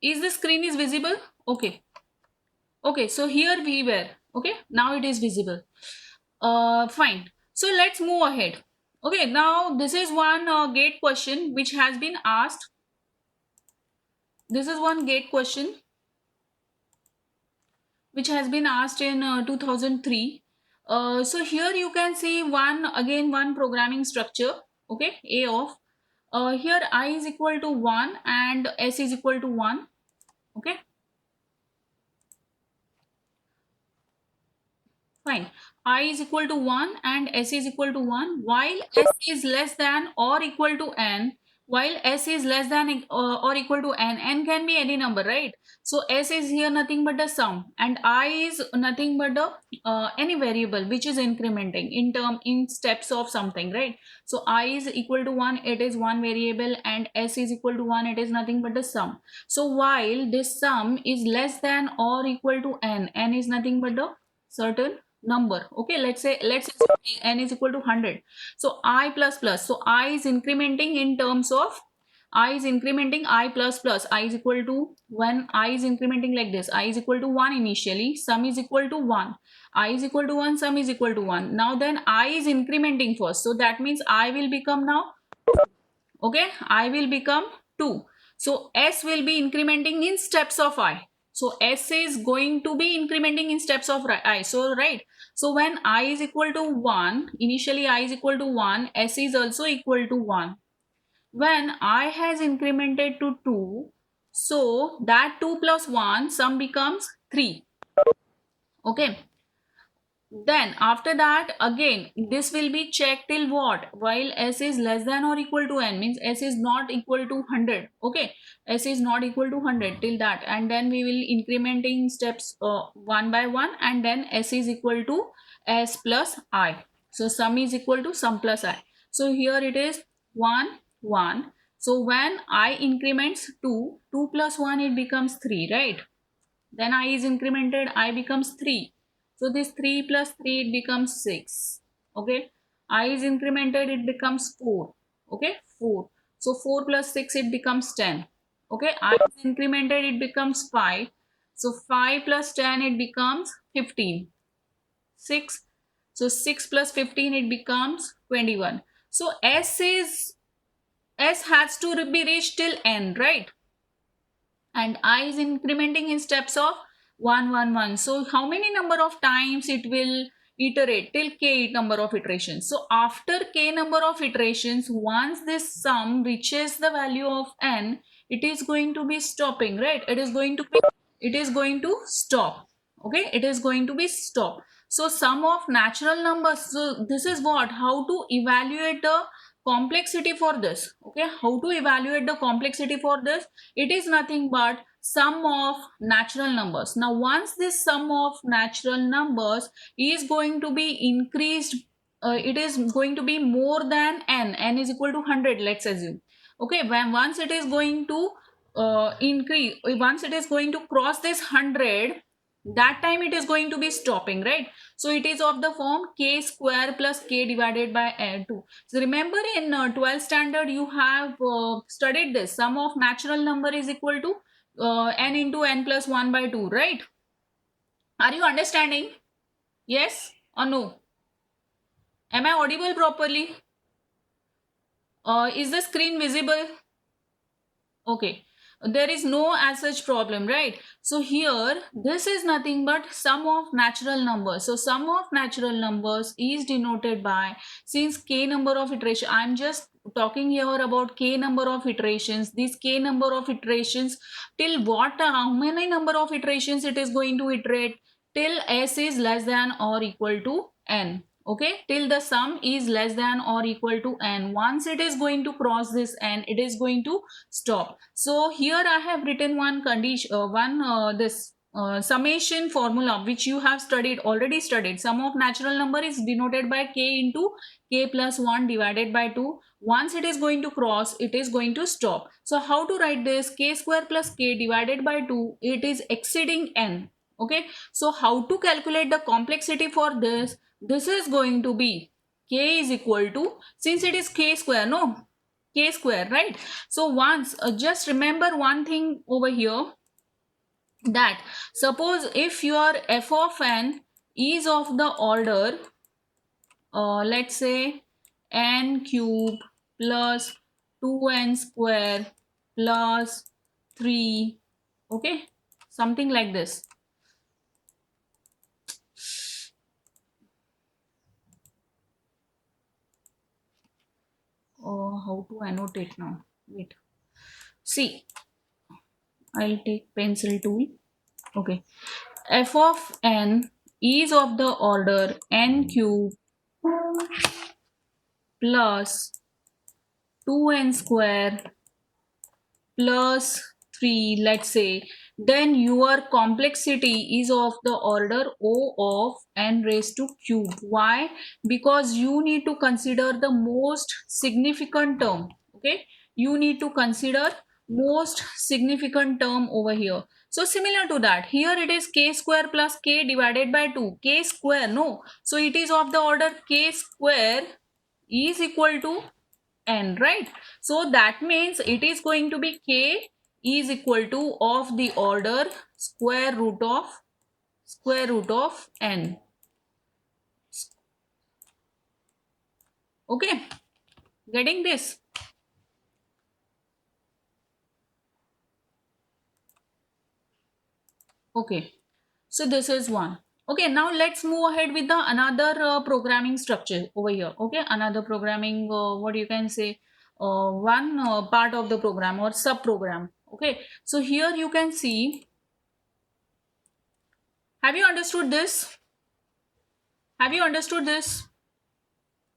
Is the screen is visible? Okay. Okay, so here we were. Okay, now it is visible. Fine. So let's move ahead. Okay, now this is one gate question which has been asked. This is one gate question which has been asked in 2003. So here you can see one programming structure. Okay, A of here I is equal to 1 and S is equal to 1. Okay, fine. I is equal to 1 and S is equal to 1 while S is less than or equal to N. While S is less than or equal to N can be any number, right? So S is here nothing but the sum and I is nothing but the any variable which is incrementing in steps of something, right? So I is equal to 1, it is one variable, and S is equal to 1, it is nothing but the sum. So while this sum is less than or equal to N is nothing but the certain number. Okay, let's say n is equal to 100. So I plus plus, so I is incrementing in terms of I is incrementing I plus plus. I is equal to, when I is incrementing like this, I is equal to 1 initially, sum is equal to 1. I is equal to 1, sum is equal to 1. Now then I is incrementing first, so that means I will become now, okay, I will become 2. So S will be incrementing in steps of I. So S is going to be incrementing in steps of I. So right. So when I is equal to 1, initially I is equal to 1, S is also equal to 1. When I has incremented to 2, so that 2 plus 1 sum becomes 3. Okay. Then after that again this will be checked till what? While S is less than or equal to N, means S is not equal to 100. Okay, S is not equal to 100 till that, and then we will incrementing steps one by one, and then S is equal to S plus I. So sum is equal to sum plus I. So here it is 1 1. So when I increments 2, 2 plus 1 it becomes 3, right? Then I is incremented, I becomes 3. So this 3 plus 3 it becomes 6. Okay. I is incremented, it becomes 4. Okay, 4. So 4 plus 6 it becomes 10. Okay, I is incremented, it becomes 5. So 5 plus 10 it becomes 15. 6. So 6 plus 15 it becomes 21. So S has to be reached till N, right? And I is incrementing in steps of 1 1 1. So how many number of times it will iterate? Till k number of iterations. So after k number of iterations, once this sum reaches the value of N, it is going to be stopping, right? It is going to stop. Okay, it is going to be stop. So sum of natural numbers, so this is what, how to evaluate the complexity for this. Okay, how to evaluate the complexity for this? It is nothing but sum of natural numbers. Now once this sum of natural numbers is going to be increased, it is going to be more than n is equal to 100, let's assume. Okay, when once it is going to increase, once it is going to cross this 100, that time it is going to be stopping, right? So it is of the form k square plus k divided by 2. So remember in 12th standard you have studied this, sum of natural number is equal to n into n plus 1 by 2, right? Are you understanding? Yes or no? Am I audible properly? Is the screen visible? Okay, there is no as such problem, right? So here this is nothing but sum of natural numbers. So sum of natural numbers is denoted by, since k number of iteration, I'm just talking here about k number of iterations. This k number of iterations, till what, how many number of iterations it is going to iterate? Till S is less than or equal to N. Okay, till the sum is less than or equal to N. Once it is going to cross this N, it is going to stop. So here I have written one condition, this summation formula which you have already studied. Sum of natural number is denoted by k into k plus 1 divided by 2. Once it is going to cross, it is going to stop. So how to write this? K square plus k divided by 2, it is exceeding n. Okay, so how to calculate the complexity for this? This is going to be k is equal to, since it is k square, no, k square, right? So once, just remember one thing over here, that suppose if your f of n is of the order, let's say n cube plus 2n square plus 3, okay, something like this. How to annotate now? Wait. See, I'll take pencil tool. Okay. F of n is of the order n cube plus 2n square plus 3, let's say, then your complexity is of the order O of n raised to cube. Why? Because you need to consider the most significant term. Okay, you need to consider most significant term over here. So similar to that, here it is k square plus k divided by 2. K square, no, so it is of the order k square is equal to n, right? So that means it is going to be k is equal to of the order square root of n. Okay, getting this? Okay, so this is one. Okay, now let's move ahead with the another programming structure over here. Okay, another programming, what you can say, one part of the program or sub program. Okay, so here you can see, have you understood this? Have you understood this?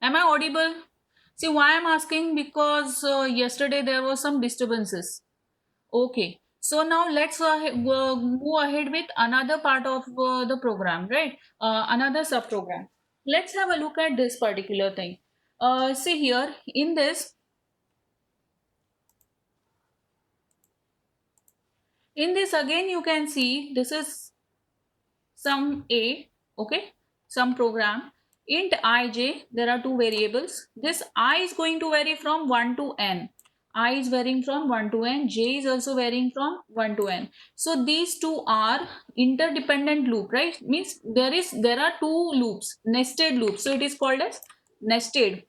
Am I audible? See why I'm asking, because yesterday there was some disturbances. Okay. So now let's move ahead with another part of the program, right? Another sub program. Let's have a look at this particular thing. See here in this again you can see this is some a, okay, some program. Int ij, there are two variables. This I is going to vary from 1 to n. I is varying from 1 to n. J is also varying from 1 to n. So these two are interdependent loop, right? Means there are two loops, nested loops. So it is called as nested.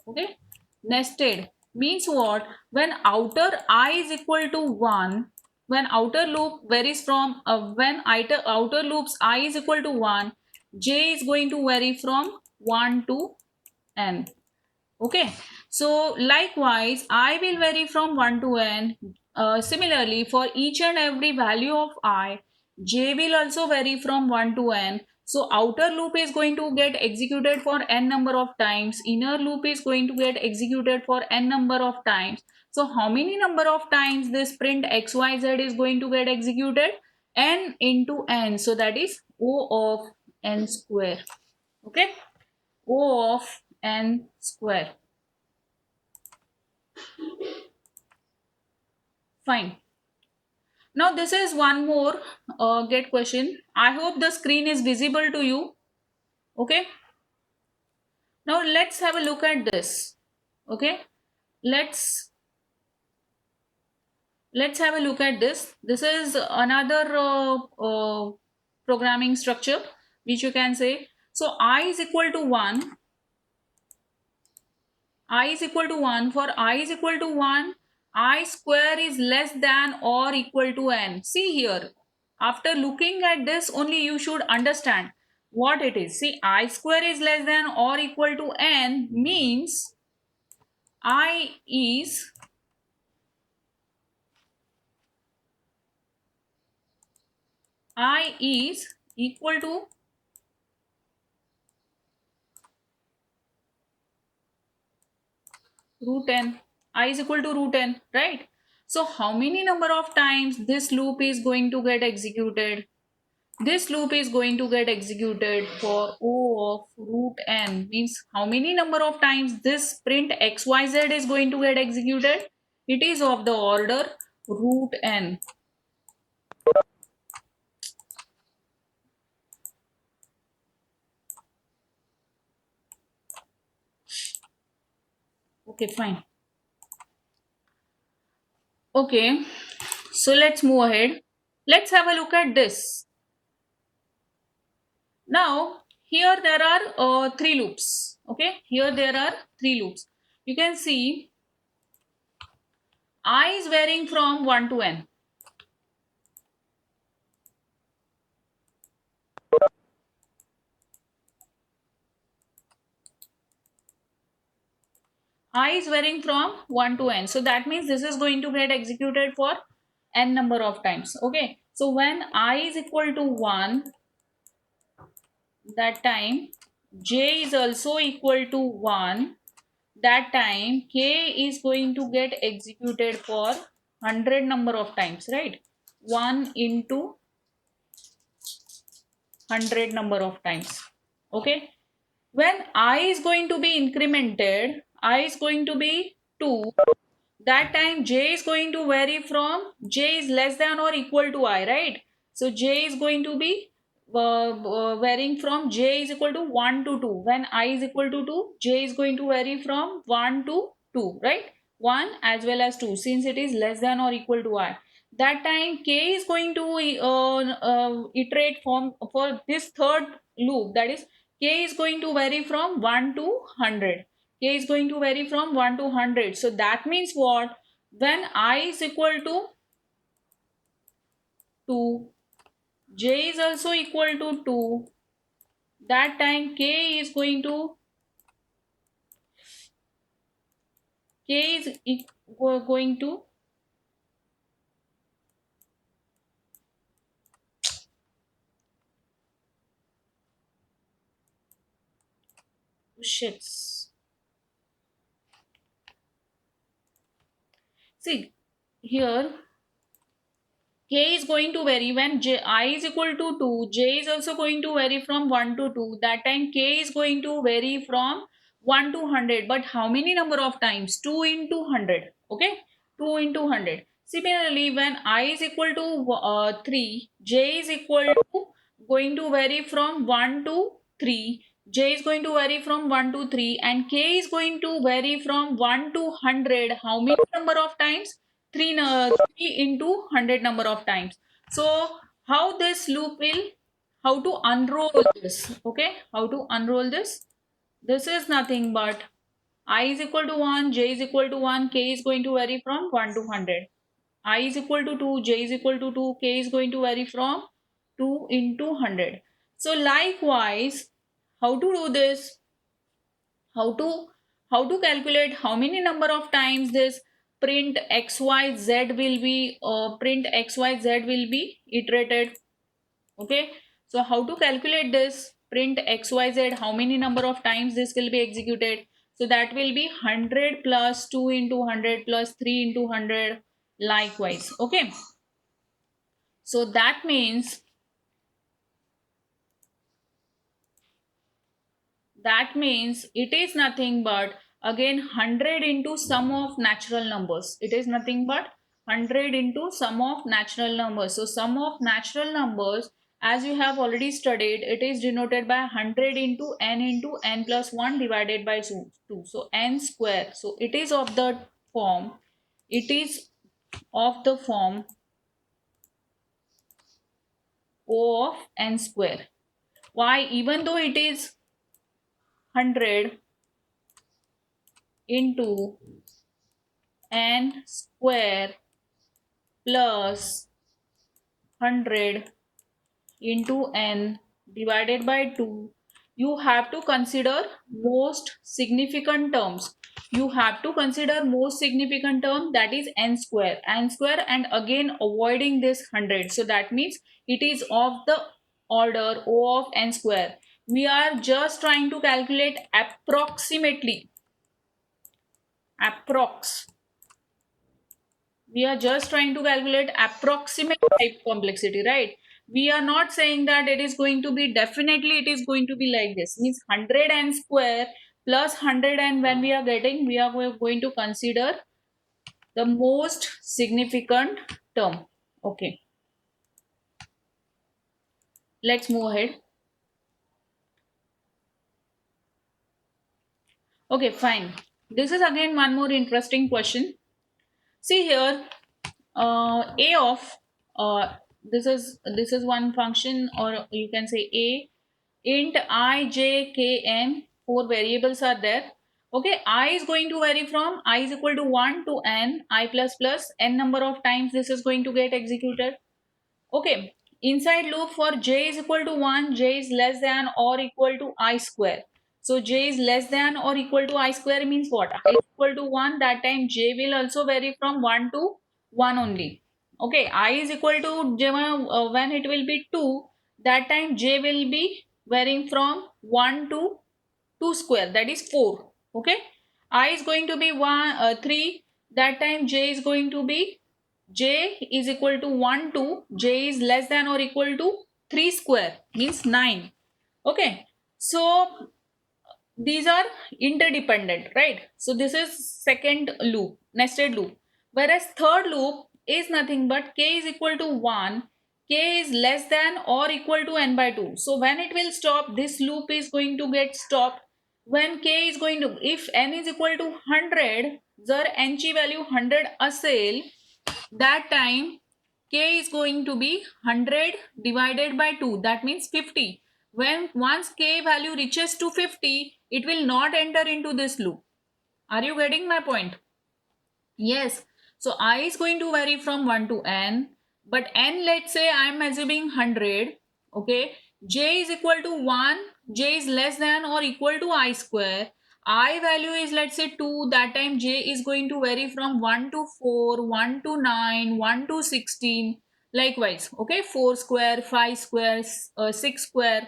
Okay, nested means what? When outer I is equal to 1, when outer loop varies from when outer loops I is equal to 1, j is going to vary from 1 to n. Okay, so likewise I will vary from 1 to n. Similarly, for each and every value of I, j will also vary from 1 to n. So outer loop is going to get executed for n number of times, inner loop is going to get executed for n number of times. So how many number of times this print xyz is going to get executed? N into n, so that is O of n square. Okay, O of n square. Fine. Now this is one more get question. I hope the screen is visible to you. Okay. Now let's have a look at this. Okay. Let's let's have a look at this. This is another programming structure which you can say. So I is equal to 1. I is equal to 1. For I is equal to 1, I square is less than or equal to n. See here, after looking at this only you should understand what it is. See, I square is less than or equal to n means I is equal to root n. I is equal to root n, right? So how many number of times this loop is going to get executed? This loop is going to get executed for O of root n, means how many number of times this print xyz is going to get executed? It is of the order root n. Okay, fine. Okay, so let's move ahead. Let's have a look at this. Now, here there are three loops. Okay, here there are three loops. You can see I is varying from 1 to n. I is varying from 1 to n. So that means this is going to get executed for n number of times. Okay, so when I is equal to 1, that time j is also equal to 1, that time k is going to get executed for 100 number of times, right? 1 into 100 number of times. Okay, when I is going to be incremented, I is going to be 2, that time j is going to vary from j is less than or equal to I, right? So j is going to be varying from j is equal to 1 to 2. When I is equal to 2, j is going to vary from 1 to 2, right? 1 as well as 2, since it is less than or equal to I. That time k is going to iterate for this third loop, that is k is going to vary from 1 to 100. K is going to vary from 1 to 100. So that means what? When I is equal to 2, j is also equal to 2, that time k is going to shits. See here, k is going to vary when I is equal to 2, j is also going to vary from 1 to 2. That time k is going to vary from 1 to 100, but how many number of times? 2 into 100. Okay, 2 into 100. Similarly, when I is equal to 3, j is equal to going to vary from 1 to 3, j is going to vary from 1 to 3, and k is going to vary from 1 to 100. How many number of times? 3 into 100 number of times. So how this loop will, how to unroll this? Okay, how to unroll this? This is nothing but I is equal to 1, j is equal to 1, k is going to vary from 1 to 100. I is equal to 2, j is equal to 2, k is going to vary from 2 into 100. So likewise, how to do this? How to how to calculate how many number of times this print xyz will be iterated? Okay, so how to calculate this print xyz, how many number of times this will be executed? So that will be 100 plus 2 into 100 plus 3 into 100, likewise. Okay, so that means it is nothing but again 100 into sum of natural numbers. It is nothing but 100 into sum of natural numbers. So sum of natural numbers, as you have already studied, it is denoted by 100 into n plus 1 divided by 2. So n square. So it is of the form, it is of the form O of n square. Why? Even though it is 100 into n square plus 100 into n divided by 2, you have to consider most significant terms. You have to consider most significant term, that is n square, and again avoiding this 100. So that means it is of the order O of n square. We are just trying to calculate approximately, approx we are just trying to calculate approximate type complexity, right? We are not saying that it is going to be definitely it is going to be like this. Means 100 n square plus 100, and when we are going to consider the most significant term. Okay, let's move ahead. Okay, fine. This is again one more interesting question. See here, a of this is one function, or you can say a int I, j, k, n. Four variables are there. Okay, I is going to vary from I is equal to 1 to n, I plus plus n number of times this is going to get executed. Okay, inside loop for j is equal to 1, j is less than or equal to I square. So j is less than or equal to I square means what? I is equal to 1, that time j will also vary from 1 to 1 only. Okay, I is equal to j, when it will be 2, that time j will be varying from 1 to 2 square, that is 4. Okay, I is going to be 3, that time j is going to be j is equal to 1 to j is less than or equal to 3 square means 9. Okay, so these are interdependent, right? So this is second loop, nested loop. Whereas third loop is nothing but k is equal to 1, k is less than or equal to n by 2. So when it will stop, this loop is going to get stopped when k is going to, if n is equal to 100, जर n ची value 100 असेल, that time k is going to be 100 divided by 2, that means 50. When once k value reaches to 50, it will not enter into this loop. Are you getting my point? Yes. So I is going to vary from 1 to n, but n, let's say I am assuming 100. Okay, j is equal to 1, j is less than or equal to I square. I value is, let's say 2, that time j is going to vary from 1 to 4, 1 to 9, 1 to 16. Likewise, okay, 4 square, 5 square, 6 square,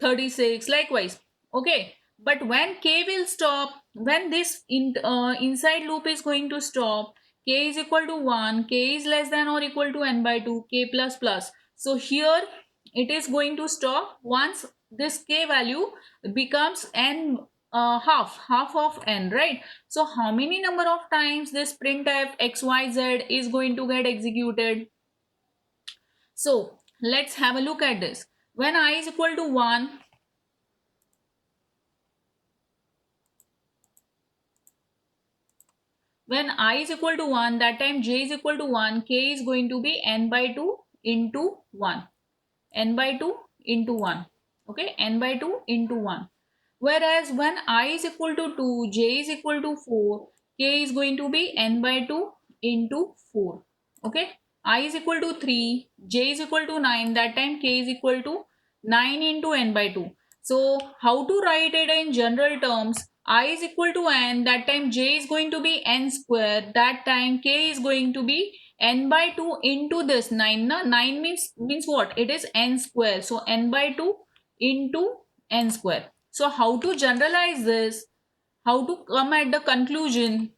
36, likewise. Okay, but when k will stop, when this inside loop is going to stop, k is equal to 1, k is less than or equal to n by 2, k plus plus. So here it is going to stop once this k value becomes n, half of n, right? So how many number of times this printf xyz is going to get executed? So let's have a look at this. When I is equal to 1, when I is equal to 1, that time j is equal to 1, k is going to be n by 2 into 1. N by 2 into 1. Okay, n by 2 into 1. Whereas when I is equal to 2, j is equal to 4, k is going to be n by 2 into 4. Okay, I is equal to 3, j is equal to 9, that time k is equal to 9 into n by 2. So how to write it in general terms? I is equal to n, that time j is going to be n square, that time k is going to be n by 2 into this 9. Na? 9 means what? It is n square. So n by 2 into n square. So how to generalize this? How to come at the conclusion?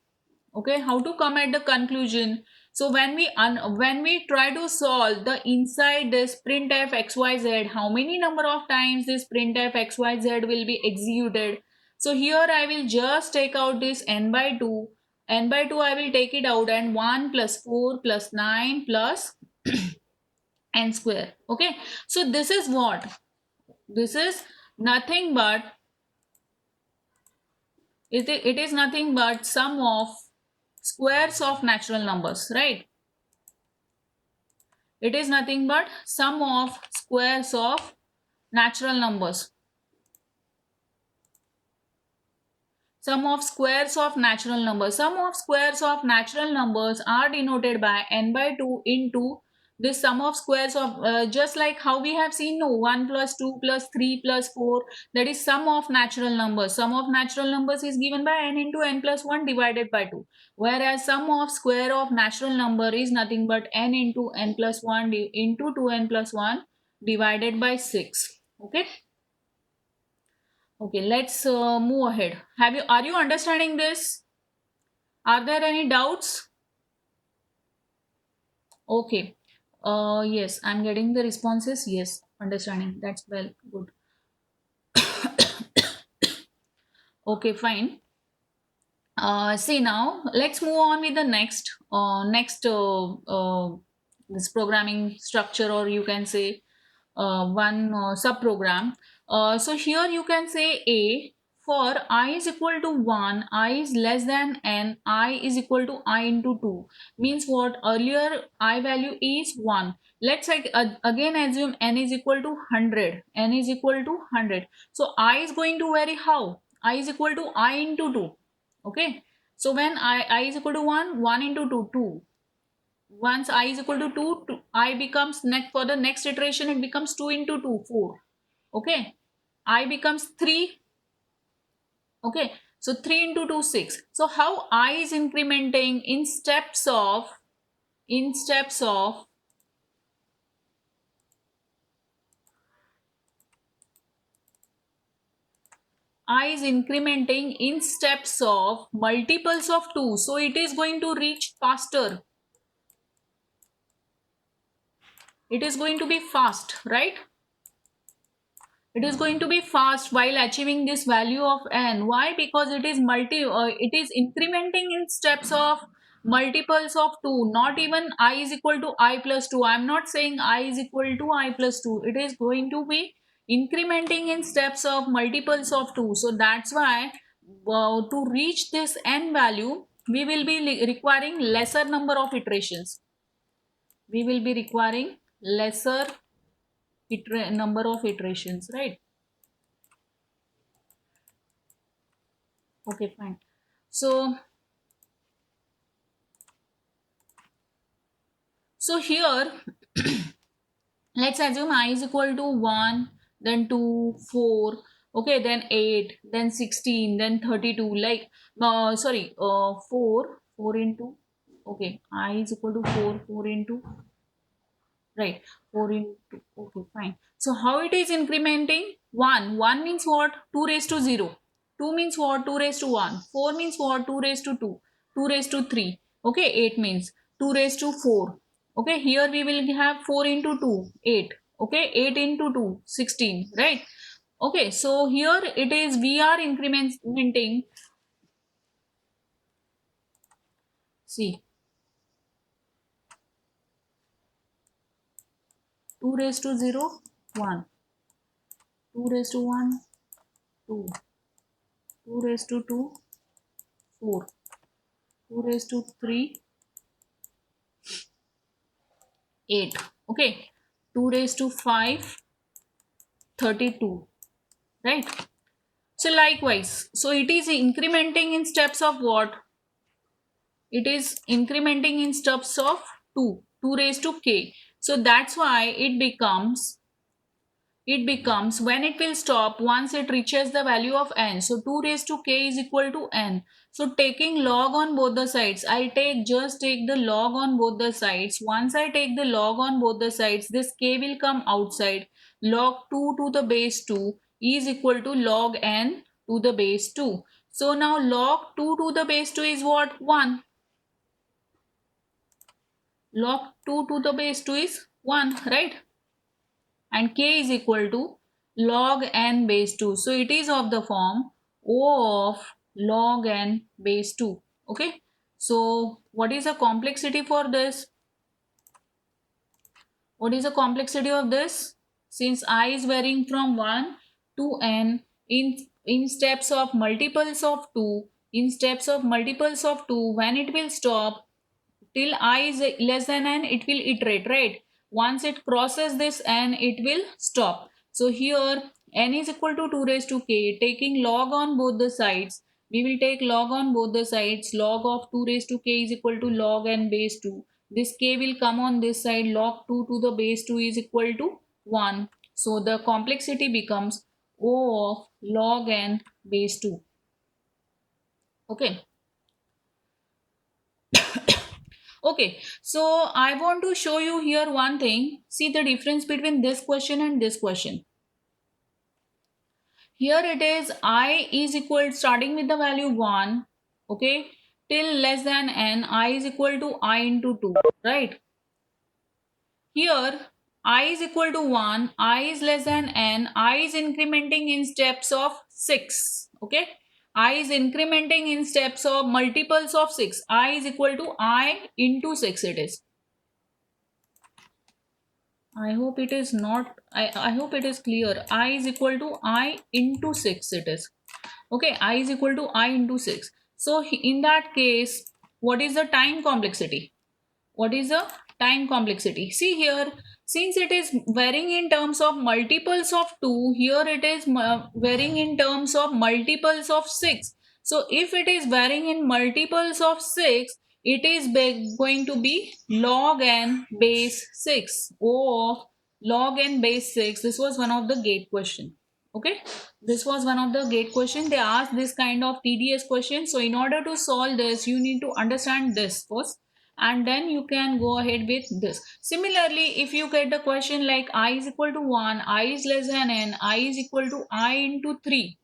Okay, how to come at the conclusion? So when we try to solve the inside this printf xyz, how many number of times this printf xyz will be executed? So here I will just take out this n by 2. N by 2 I will take it out, and 1 plus 4 plus 9 plus n square. Okay, so this is what? This is nothing but, it is nothing but sum of squares of natural numbers, right? It is nothing but sum of squares of natural numbers. Sum of squares of natural numbers. Sum of squares of natural numbers are denoted by n by 2 into this sum of squares of, just like how we have seen, no, 1 plus 2 plus 3 plus 4, that is sum of natural numbers. Sum of natural numbers is given by n into n plus 1 divided by 2. Whereas sum of square of natural number is nothing but n into n plus 1 into 2n plus 1 divided by 6. Okay. Okay, let's move ahead. Are you understanding this? Are there any doubts? Okay. Yes, I'm getting the responses. Yes, understanding. That's well, good. Okay, fine. See now, let's move on with the next this programming structure, or you can say one sub program. So here you can say A for I is equal to 1, I is less than n, I is equal to I into 2. Means what? Earlier I value is 1. Let's again assume n is equal to 100. N is equal to 100. So I is going to vary how? I is equal to I into 2. Okay. So when I is equal to 1, 1 into 2, 2. Once I is equal to 2, I becomes next for the next iteration it becomes 2 into 2, 4. Okay. I becomes 3. Okay, so 3 into 2, 6. So how I is incrementing in steps of I is incrementing in steps of multiples of 2. So it is going to reach faster. It is going to be fast, right? It is going to be fast while achieving this value of n. Why? Because it is incrementing in steps of multiples of 2. Not even I is equal to I plus 2. I am not saying I is equal to I plus 2. It is going to be incrementing in steps of multiples of 2. So that's why to reach this n value, we will be requiring lesser number of iterations. We will be requiring lesser number of iterations, right? Okay, fine. So here let's assume I is equal to 1, then 2, 4, okay, then 8, then 16, then 32, like, 4 into, okay, I is equal to 4, 4 into, right, 4 into, okay, fine. So how it is incrementing? 1 means what? 2 raised to 0. 2 means what? 2 raised to 1. 4 means what? 2 raised to 2. 2 raised to 3. Okay, 8 means 2 raised to 4. Okay, here we will have 4 into 2, 8. Okay, 8 into 2, 16, right? Okay, so here it is, we are incrementing, see, 2 raised to 0, 1. 2 raised to 1, 2. 2 raised to 2, 4. 2 raised to 3, 8. Okay. 2 raised to 5, 32. Right. So likewise, so it is incrementing in steps of what? It is incrementing in steps of 2. 2 raised to k. So that's why it becomes when it will stop once it reaches the value of n. So 2 raised to k is equal to n. So taking log on both the sides, I'll just take the log on both the sides. Once I take the log on both the sides, this k will come outside. Log 2 to the base 2 is equal to log n to the base 2. So now log 2 to the base 2 is what? 1. Log 2 to the base 2 is 1, right? And k is equal to log n base 2. So it is of the form O of log n base 2. Okay. So what is the complexity for this? What is the complexity of this? Since I is varying from 1 to n in steps of multiples of 2, in steps of multiples of 2, when it will stop, till I is less than n, it will iterate, right? Once it crosses this n, it will stop. So here n is equal to 2 raised to k. Taking log on both the sides, we will take log on both the sides. Log of 2 raised to k is equal to log n base 2. This k will come on this side. Log 2 to the base 2 is equal to 1. So the complexity becomes O of log n base 2. Okay. Okay, so I want to show you here one thing. See the difference between this question and this question. Here it is I is equal starting with the value 1, okay, till less than n, I is equal to I into 2, right? Here I is equal to 1, I is less than n, I is incrementing in steps of 6, okay? I is incrementing in steps of multiples of 6. I is equal to I into 6 it is. I hope it is not, I hope it is clear. I is equal to I into 6 it is. Okay, I is equal to I into 6. So in that case, what is the time complexity? What is the time complexity? See here, since it is varying in terms of multiples of 2, here it is varying in terms of multiples of 6. So if it is varying in multiples of 6, it is going to be log n base 6. Oh, log n base 6. This was one of the gate question. Okay, this was one of the gate question. They asked this kind of tedious question. So in order to solve this, you need to understand this first, and then you can go ahead with this. Similarly, if you get the question like I is equal to 1, I is less than n, I is equal to I into 3,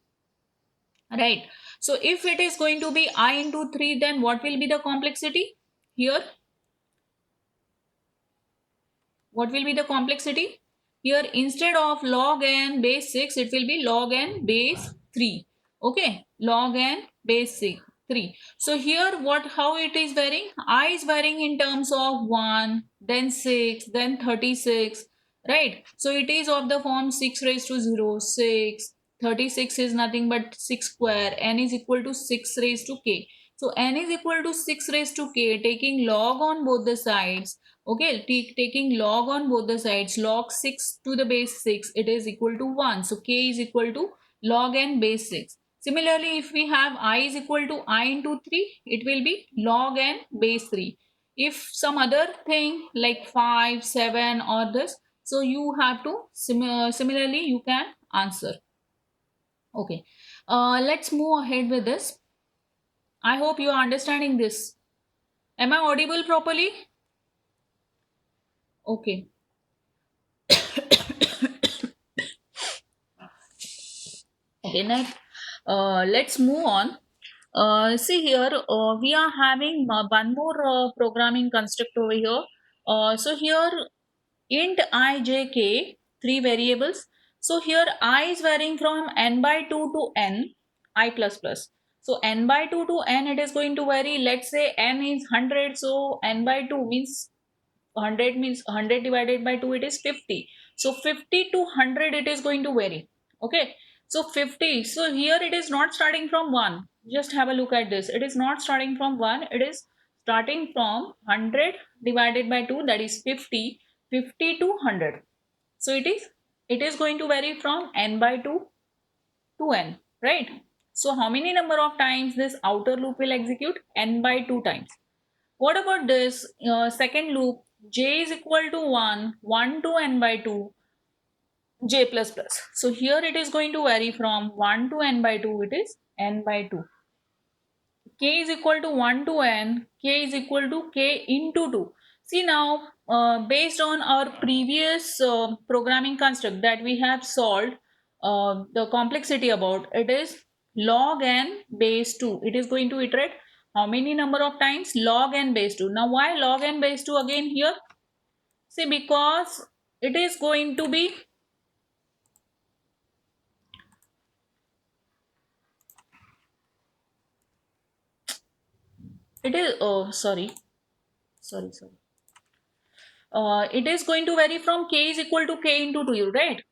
right? So if it is going to be I into 3, then what will be the complexity here? What will be the complexity? Here instead of log n base 6, it will be log n base 3. Okay, log n base 6, 3. So here what, how it is varying? I is varying in terms of 1, then 6, then 36, right? So it is of the form 6 raised to 0, 6. 36 is nothing but 6 square. N is equal to 6 raised to k. So n is equal to 6 raised to k, taking log on both the sides. Okay, taking log on both the sides, log 6 to the base 6, it is equal to 1. So k is equal to log n base 6. Similarly, if we have I is equal to I into 3, it will be log n base 3. If some other thing like 5, 7 or this, so you have to similarly you can answer. Okay, let's move ahead with this. I hope you are understanding this. Am I audible properly? Okay. Okay, next, let's move on. See here, we are having one more programming construct over here. So here, int I, j, k, three variables. So here I is varying from n by 2 to n, I plus plus. So n by 2 to n, it is going to vary. Let's say n is 100. So n by 2 means 100, means 100 divided by 2, it is 50. So 50 to 100, it is going to vary. Okay, so 50, so here it is not starting from 1. Just have a look at this. It is not starting from 1, it is starting from 100 divided by 2, that is 50. 50 to 100. So it is going to vary from n by 2 to n, right? So how many number of times this outer loop will execute? N by 2 times. What about this second loop? J is equal to 1, 1 to n by 2, j plus plus. So here it is going to vary from 1 to n by 2, it is n by 2. K is equal to 1 to n, k is equal to k into 2. See now, based on our previous programming construct that we have solved, the complexity about it is log n base 2. It is going to iterate how many number of times? Log n base 2. Now why log n base 2 again here? See, because it is going to be, it is, oh sorry, it is going to vary from k is equal to k into 2, right?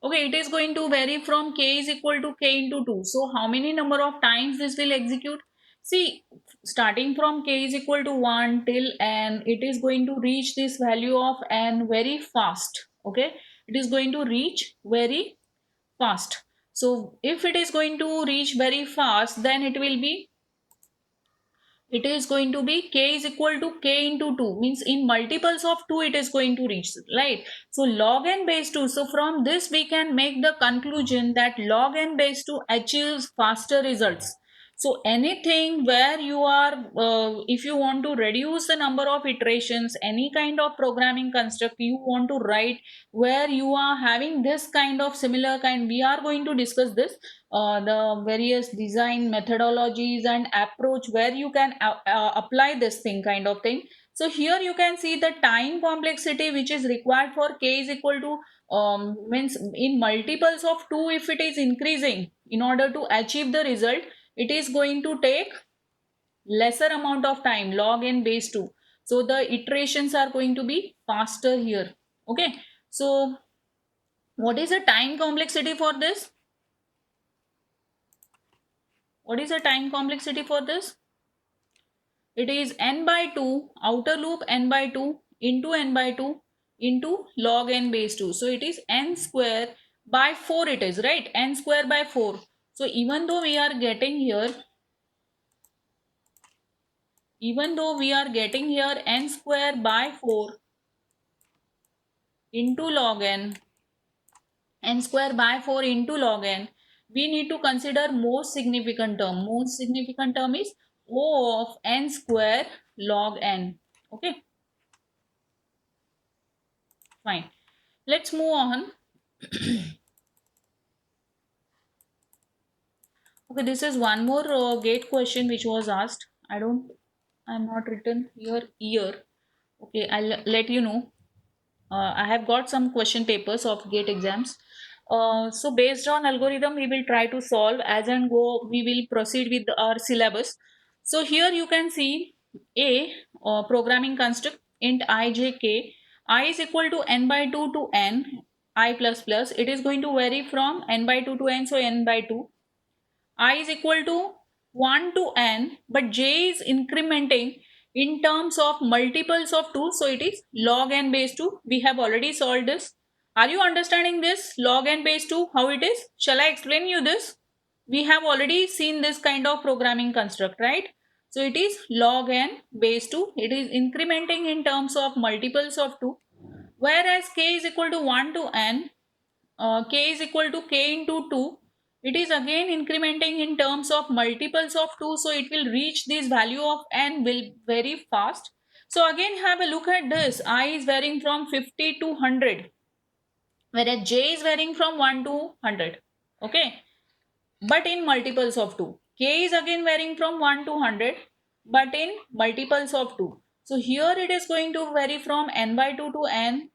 Okay, it is going to vary from k is equal to k into 2. So how many number of times this will execute? See, starting from k is equal to 1 till n, it is going to reach this value of n very fast. Okay, it is going to reach very fast. So if it is going to reach very fast, then it is going to be k is equal to k into 2, means in multiples of 2 it is going to reach, right? So log n base 2, so from this we can make the conclusion that log n base 2 achieves faster results. So anything where you are if you want to reduce the number of iterations, any kind of programming construct you want to write where you are having this kind of similar kind, we are going to discuss this, the various design methodologies and approach where you can apply this thing kind of thing. So here you can see the time complexity which is required for k is equal to means in multiples of 2, if it is increasing in order to achieve the result, it is going to take lesser amount of time, log n base 2. So the iterations are going to be faster here. Okay, so What is the time complexity for this? What is the time complexity for this? It is n by 2, outer loop n by 2 into n by 2 into log n base 2. So it is n square by 4 it is, right? N square by 4. So even though we are getting here n square by 4 into log n square by 4 into log n, we need to consider most significant term. Most significant term is O of n square log n. Okay, fine. Let's move on. Okay, this is one more gate question which was asked. I'm not written here year. Okay, I'll let you know. I have got some question papers of gate exams. So based on algorithm, we will try to solve as and go. We will proceed with our syllabus. So here you can see a programming construct int I j k. I is equal to n by 2 to n I plus plus. It is going to vary from n by 2 to n, so n by 2. I is equal to 1 to n, but j is incrementing in terms of multiples of 2, so it is log n base 2. We have already solved this. Are you understanding this log n base 2 how it is? Shall I explain you this? We have already seen this kind of programming construct, right? So it is log n base 2. It is incrementing in terms of multiples of 2, whereas k is equal to 1 to n, k is equal to k into 2. It is again incrementing in terms of multiples of 2, so it will reach this value of n will very fast. So again have a look at this. I is varying from 50 to 100, whereas j is varying from 1 to 100. Okay, but in multiples of 2. K is again varying from 1 to 100, but in multiples of 2. So here it is going to vary from n by 2 to n.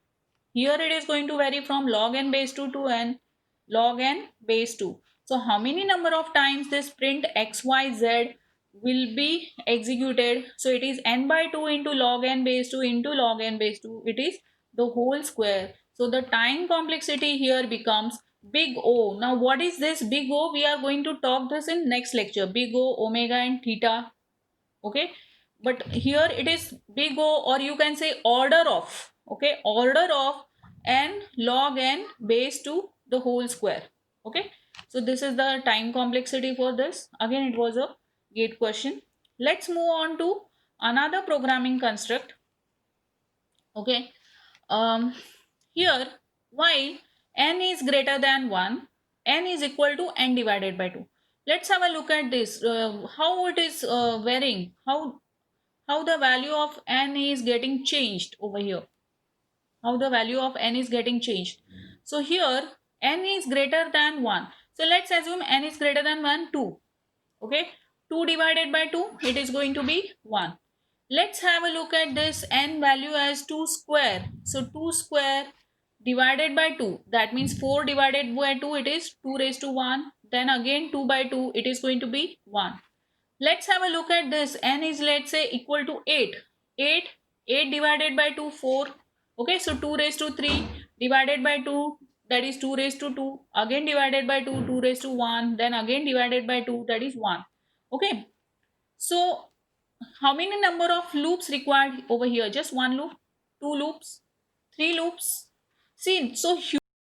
Here it is going to vary from log n base 2 to n log n base 2. So how many number of times this print xyz will be executed? So it is n by 2 into log n base 2 into log n base 2. It is the whole square. So the time complexity here becomes big O. Now what is this big O? We are going to talk this in next lecture. Big O, omega and theta. Okay, but here it is big O, or you can say order of, okay, order of n log n base to the whole square. Okay, so this is the time complexity for this. Again it was a gate question. Let's move on to another programming construct. Okay, here while n is greater than 1, n is equal to n divided by 2. Let's have a look at this, how it is varying, how the value of n is getting changed over here, how the value of n is getting changed. So here n is greater than 1, so let's assume n is greater than 1, 2. Okay, 2 divided by 2, it is going to be 1. Let's have a look at this n value as 2 square. So 2 square divided by 2, that means 4 divided by 2, it is 2 raised to 1. Then again 2 by 2, it is going to be 1. Let's have a look at this. N is, let's say, equal to 8. 8 divided by 2, 4. Okay, so 2 raised to 3 divided by 2, that is 2 raised to 2. Again divided by 2, 2 raised to 1. Then again divided by 2, that is 1. Okay, so how many number of loops required over here? Just one loop, two loops, three loops. See, so